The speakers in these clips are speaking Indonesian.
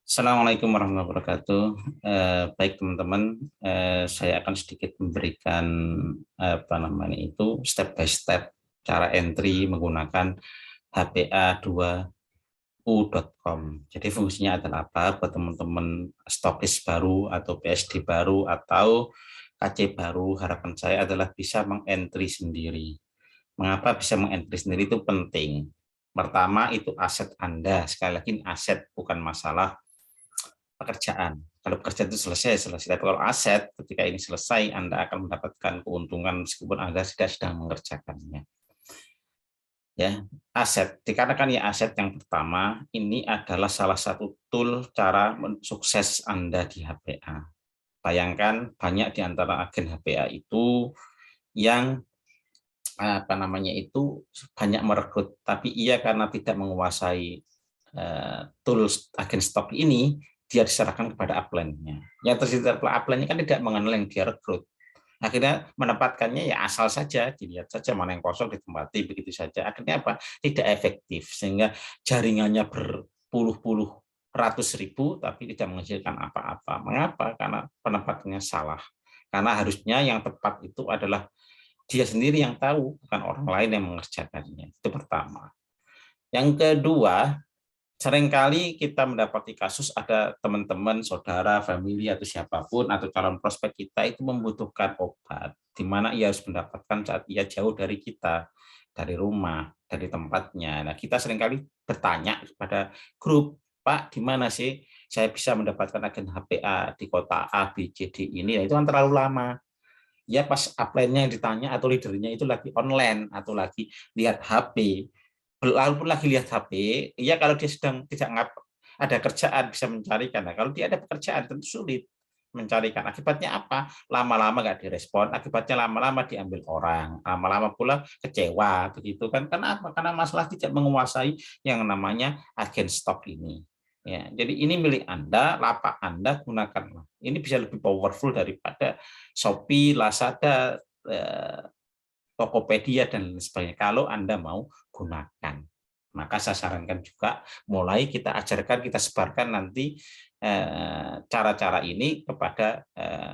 Assalamualaikum warahmatullahi wabarakatuh. Baik teman-teman, saya akan sedikit memberikan step by step cara entry menggunakan hpa2u.com. Jadi fungsinya adalah apa? Buat teman-teman stokis baru atau PSD baru atau KC baru, harapan saya adalah bisa mengentry sendiri. Mengapa bisa mengentry sendiri itu penting? Pertama itu aset Anda, sekali lagi aset bukan masalah pekerjaan. Kalau pekerjaan itu selesai. Tapi kalau aset, ketika ini selesai, Anda akan mendapatkan keuntungan meskipun Anda tidak sedang mengerjakannya. Ya, aset. Dikarenakan ya aset yang pertama, ini adalah salah satu tool cara sukses Anda di HPA. Bayangkan banyak di antara agen HPA itu yang banyak merekrut, tapi ia karena tidak menguasai tools agen stok ini, dia diserahkan kepada upline-nya. Yang tersedia upline-nya kan tidak mengenal yang dia rekrut. Akhirnya menempatkannya ya asal saja, dilihat saja mana yang kosong ditempati begitu saja. Akhirnya apa? Tidak efektif, sehingga jaringannya berpuluh-puluh ratus ribu tapi tidak menghasilkan apa-apa. Mengapa? Karena penempatannya salah. Karena harusnya yang tepat itu adalah dia sendiri yang tahu, bukan orang lain yang mengerjakannya. Itu pertama. Yang kedua, seringkali kita mendapati kasus ada teman-teman, saudara, famili, atau siapapun, atau calon prospek kita itu membutuhkan obat, di mana ia harus mendapatkan saat ia jauh dari kita, dari rumah, dari tempatnya. Nah, kita seringkali bertanya kepada grup, Pak, di mana sih saya bisa mendapatkan agen HPA di kota A, B, C, D ini? Nah, itu kan terlalu lama. Ya pas upline-nya yang ditanya atau leadernya itu lagi online atau lagi lihat HP, walaupun lagi lihat HP, ya kalau dia sedang tidak ada kerjaan bisa mencarikan. Nah, kalau dia ada pekerjaan tentu sulit mencarikan. Akibatnya apa? Lama-lama nggak direspon, akibatnya lama-lama diambil orang, lama-lama pula kecewa begitu kan. Kenapa? Karena masalah tidak menguasai yang namanya agen stok ini. Ya, jadi ini milik Anda, lapak Anda, gunakanlah. Ini bisa lebih powerful daripada Shopee, Lazada, Tokopedia, dan lain sebagainya. Kalau Anda mau gunakan. Maka saya sarankan juga mulai kita ajarkan, kita sebarkan nanti cara-cara ini kepada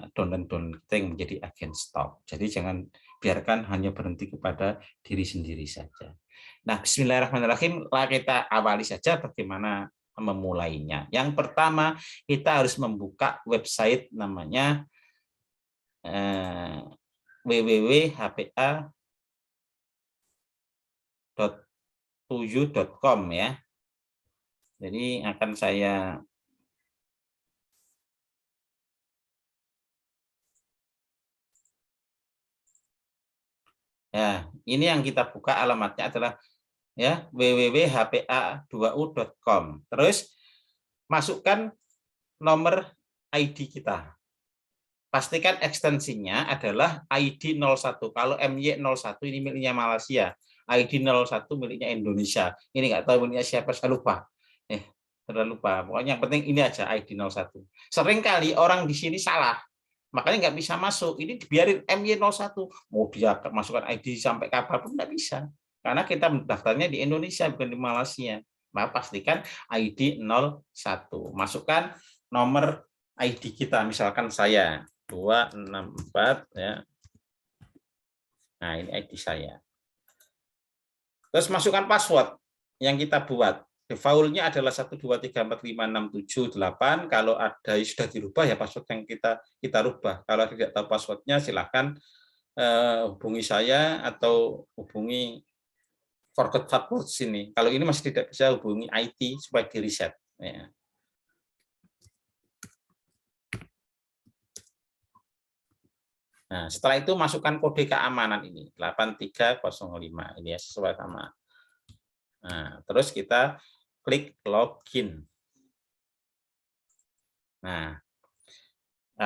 downline-downline kita yang menjadi agen stok. Jadi jangan biarkan hanya berhenti kepada diri sendiri saja. Nah, bismillahirrahmanirrahim, kita awali saja bagaimana memulainya. Yang pertama, kita harus membuka website namanya www.hpa.tuju.com ya. Jadi akan saya ya, ini yang kita buka alamatnya adalah ya www.hpa2u.com. Terus masukkan nomor ID kita. Pastikan ekstensinya adalah ID 01. Kalau MY01 ini miliknya Malaysia, ID 01 miliknya Indonesia. Ini nggak tahu miliknya siapa, saya lupa. Sudah lupa. Pokoknya yang penting ini aja ID 01. Seringkali orang di sini salah. Makanya nggak bisa masuk. Ini dibiarin MY01. Mau dia masukkan ID sampai kapan pun nggak bisa. Karena kita mendaftarnya di Indonesia bukan di Malaysia. Maka pastikan ID 01. Masukkan nomor ID kita, misalkan saya 264 ya. Nah, ini ID saya. Terus masukkan password yang kita buat. Defaultnya adalah 123456778. Kalau ada yang sudah dirubah ya password yang kita rubah. Kalau tidak tahu passwordnya silahkan hubungi saya atau hubungi forgot password sini. Kalau ini masih tidak bisa, hubungi IT supaya di reset. Ya. Nah, setelah itu masukkan kode keamanan ini 8305 ini ya, sesuai sama. Nah, terus kita klik login. Nah,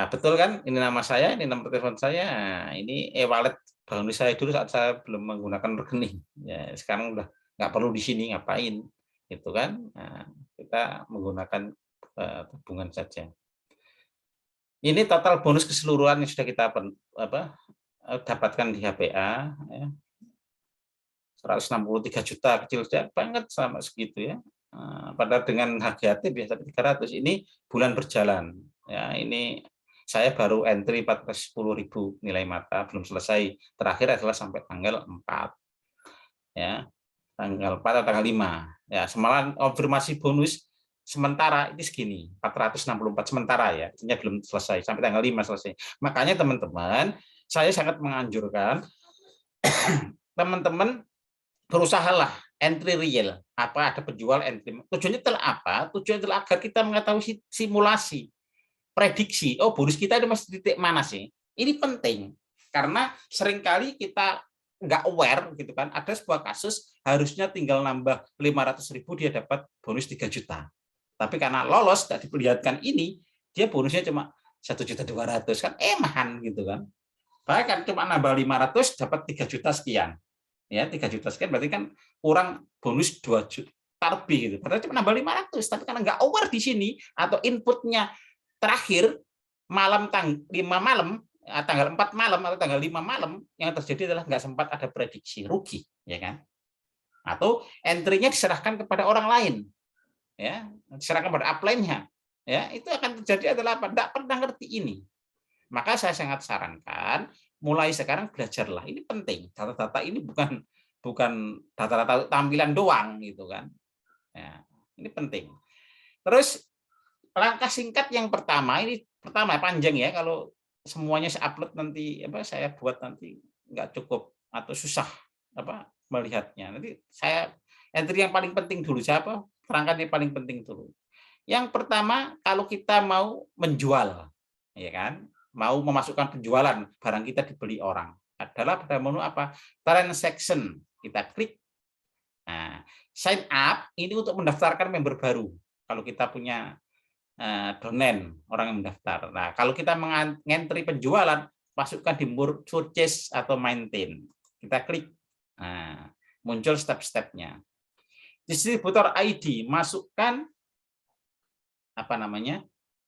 betul kan? Ini nama saya, ini nomor telepon saya. Nah, ini e-wallet bangun saya dulu saat saya belum menggunakan rekening. Ya, sekarang udah nggak perlu di sini ngapain, gitu kan? Nah, kita menggunakan tabungan saja. Ini total bonus keseluruhan yang sudah kita dapatkan di HPA. Ya. 163 juta, kecil banget sama segitu ya. Padahal dengan HGHT biasa 300, ini bulan berjalan. Ya, ini saya baru entry 410.000 nilai mata, belum selesai. Terakhir adalah sampai tanggal 4. Ya, tanggal 4 atau tanggal 5. Ya, semalam konfirmasi bonus sementara ini segini, 464 sementara ya, artinya belum selesai, sampai tanggal 5 selesai. Makanya teman-teman, saya sangat menganjurkan teman-teman berusahalah entry real. Apa ada penjual entry? Tujuannya adalah apa? Tujuannya adalah agar kita mengetahui simulasi, prediksi. Oh, bonus kita itu masih titik mana sih? Ini penting karena seringkali kita nggak aware gitu kan. Ada sebuah kasus harusnya tinggal nambah 500.000 dia dapat bonus 3 juta. Tapi karena lolos tidak diperlihatkan ini, dia bonusnya cuma 1.200.000 kan emahan gitu kan. Bahkan cuma nambah 500 dapat 3 juta sekian. Ya, 3 juta sekian berarti kan kurang bonus 2 juta lebih gitu. Padahal cuma nambah 500, tapi karena nggak aware di sini atau inputnya terakhir malam tanggal 5 malam, tanggal 4 malam atau tanggal 5 malam, yang terjadi adalah nggak sempat ada prediksi, rugi, ya kan? Atau entry-nya diserahkan kepada orang lain. Ya, diserahkan kepada upline-nya. Ya, itu akan terjadi adalah apa? Nggak pernah ngerti ini. Maka saya sangat sarankan mulai sekarang belajarlah. Ini penting. Data-data ini bukan data-data tampilan doang gitu kan. Ya, ini penting. Terus langkah singkat yang pertama panjang ya, kalau semuanya saya upload nanti saya buat nanti nggak cukup atau susah melihatnya. Nanti saya entry yang paling penting dulu, perangkat yang paling penting dulu. Yang pertama, kalau kita mau menjual, ya kan, mau memasukkan penjualan barang kita dibeli orang, adalah pada menu transaction. Kita klik. Nah, sign up ini untuk mendaftarkan member baru. Kalau kita punya domain orang yang mendaftar. Nah, kalau kita mengentry penjualan, masukkan di purchase atau maintain. Kita klik. Nah, muncul step-stepnya. Distributor ID, masukkan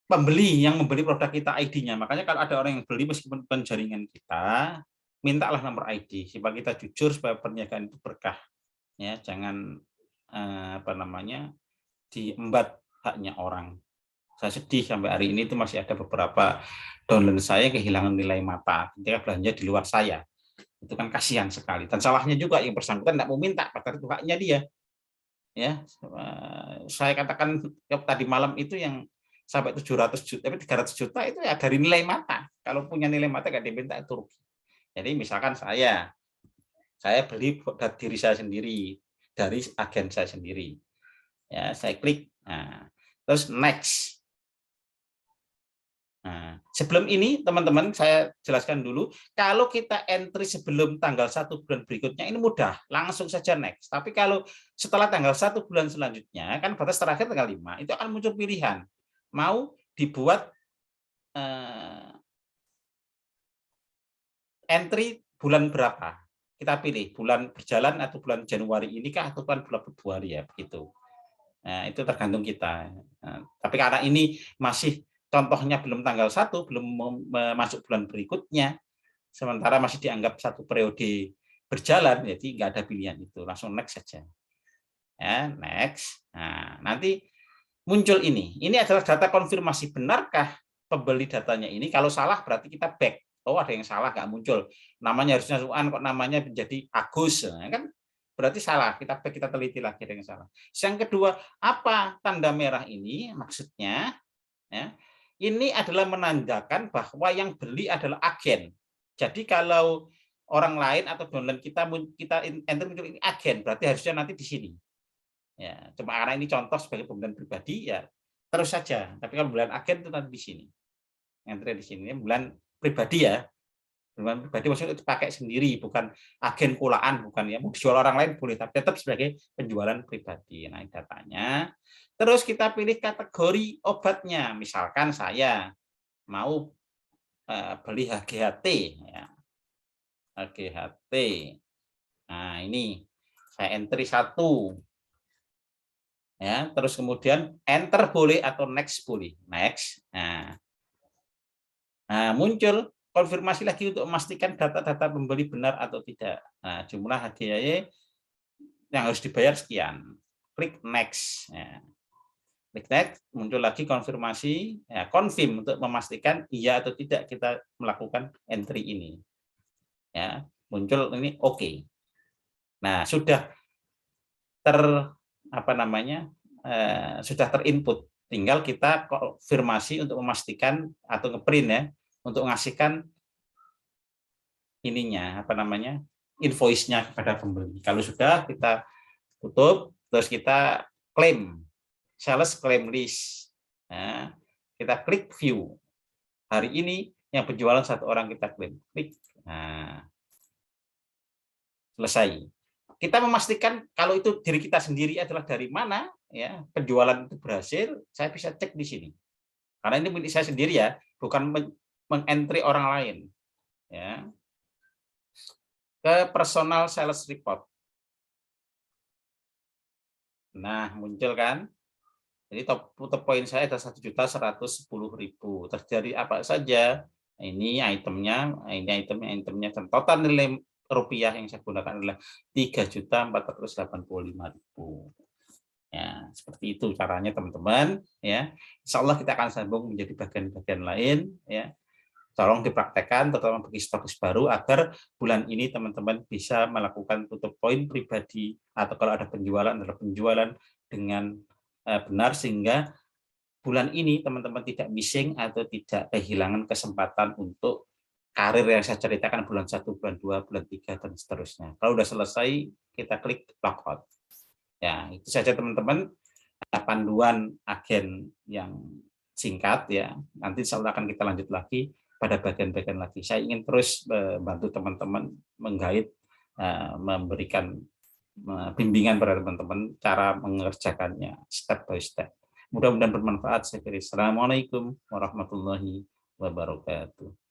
pembeli yang membeli produk kita ID-nya. Makanya kalau ada orang yang beli meskipun bukan jaringan kita, mintalah nomor ID supaya kita jujur, supaya perniagaan itu berkah. Ya, jangan diembat haknya orang. Saya sedih sampai hari ini itu masih ada beberapa downline saya kehilangan nilai mata ketika belanja di luar saya. Itu kan kasihan sekali. Dan salahnya juga yang bersangkutan tidak mau minta, padahal itu haknya dia. Ya, saya katakan tadi malam itu yang sampai 700 juta, tapi 300 juta itu ya dari nilai mata. Kalau punya nilai mata nggak diminta itu rugi. Jadi misalkan saya beli dari diri saya sendiri, dari agen saya sendiri. Ya, saya klik. Nah, terus next. Nah, sebelum ini teman-teman saya jelaskan dulu, kalau kita entry sebelum tanggal 1 bulan berikutnya ini mudah, langsung saja next. Tapi kalau setelah tanggal 1 bulan selanjutnya, kan batas terakhir tanggal 5, itu akan muncul pilihan. Mau dibuat entry bulan berapa? Kita pilih bulan berjalan atau bulan Januari ini kah atau bulan Februari ya, begitu. Nah, itu tergantung kita. Nah, tapi karena ini masih contohnya belum tanggal 1, belum masuk bulan berikutnya, sementara masih dianggap satu periode berjalan, jadi nggak ada pilihan itu, langsung next saja. Ya, next. Nah, nanti muncul ini. Ini adalah data konfirmasi. Benarkah pembeli datanya ini? Kalau salah berarti kita back. Oh, ada yang salah, nggak muncul. Namanya harusnya Suan, kok namanya menjadi Agus. Nah, kan berarti salah. Kita back, kita teliti lagi ada yang salah. Yang kedua, apa tanda merah ini? Maksudnya, ya, ini adalah menandakan bahwa yang beli adalah agen. Jadi kalau orang lain atau downline kita enter muncul ini agen, berarti harusnya nanti di sini. Ya, cuma karena ini contoh sebagai pembelian pribadi ya terus saja. Tapi kalau bulan agen itu nanti di sini. Enter di sini bulan pribadi ya. Bulan pribadi maksudnya itu pakai sendiri, bukan agen kulaan, bukan ya. Mau dijual orang lain boleh, tapi tetap sebagai penjualan pribadi. Nah, datanya. Terus kita pilih kategori obatnya. Misalkan saya mau beli HGHT ya. HGHT. Nah, ini saya entry 1. Ya, terus kemudian enter boleh atau next boleh. Next. Nah, muncul konfirmasi lagi untuk memastikan data-data pembeli benar atau tidak. Nah, jumlah HGHT yang harus dibayar sekian. klik next. Ya. Klik next, muncul lagi konfirmasi, ya, confirm untuk memastikan iya atau tidak kita melakukan entry ini. Ya, muncul ini oke. Nah, sudah sudah terinput, tinggal kita konfirmasi untuk memastikan atau ngeprint ya, untuk ngasihkan ininya invoice-nya kepada pembeli. Kalau sudah kita tutup, terus kita klaim sales claim list. Nah, kita klik view. Hari ini yang penjualan 1 orang kita klaim. Klik. Nah, selesai. Kita memastikan kalau itu diri kita sendiri adalah dari mana, ya penjualan itu berhasil, saya bisa cek di sini. Karena ini milik saya sendiri ya, bukan mengentry orang lain. Ya. Ke personal sales report. Nah, muncul kan? Jadi top poin saya ada 1.110.000. Terjadi apa saja? Ini itemnya, dan total nilai rupiah yang saya gunakan adalah 3.485.000. Ya, seperti itu caranya teman-teman. Ya, Insya Allah kita akan sambung menjadi bagian-bagian lain. Ya, tolong dipraktekkan, terutama bagi stokis baru, agar bulan ini teman-teman bisa melakukan tutup poin pribadi, atau kalau ada penjualan adalah penjualan dengan benar, sehingga bulan ini teman-teman tidak missing atau tidak kehilangan kesempatan untuk karir yang saya ceritakan bulan 1, bulan 2, bulan 3, dan seterusnya. Kalau sudah selesai, kita klik logout. Ya, itu saja teman-teman, panduan agen yang singkat ya. Nanti insya Allah akan kita lanjut lagi pada bagian-bagian lagi. Saya ingin terus membantu teman-teman, menggait, memberikan bimbingan pada teman-teman cara mengerjakannya step by step. Mudah-mudahan bermanfaat. Saya kira. Assalamualaikum warahmatullahi wabarakatuh.